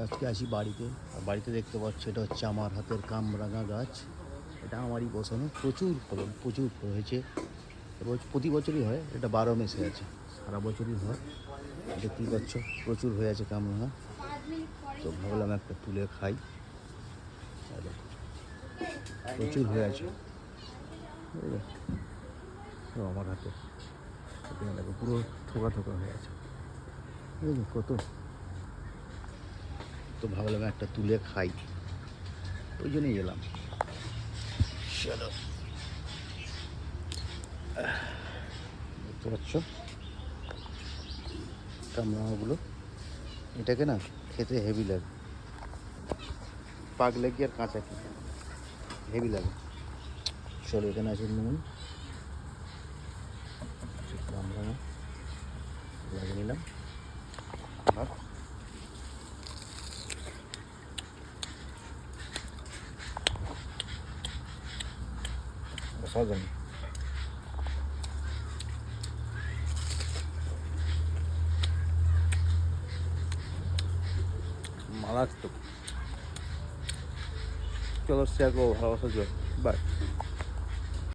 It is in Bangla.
আজকে আসি বাড়িতে, আর বাড়িতে দেখতে পাচ্ছি এটা হচ্ছে আমার হাতের কামরাঙা গাছ। এটা আমারই বসানো, প্রচুর ফলন, প্রচুর হয়েছে। এবং প্রতি বছরই হয়, এটা 12 মেসে আছে, সারা বছরই হয়। দেখতেই পাচ্ছ প্রচুর হয়ে আছে কামরাঙা। তো ভাবলাম একটা তুলে খাই। প্রচুর হয়ে আছে আমার হাতে, দেখো পুরো থোকা থোকা হয়ে আছে কত। তো ভাবলাম একটা তুলে খাই, ওই জন্যই এলাম। চলো, দেখতে পাচ্ছ কামরাঙাগুলো। এটাকে না খেতে হেভি লাগে, পাকলে কি আর কাঁচা কি হেভি লাগে। চলো, এখানে আছে নুন, কামরাঙা লাগিয়ে নিলাম। ভাত অসাধারণ। মারাত্মক। চলো শেয়ার করবো ভালোবাসার জন্য। বাই।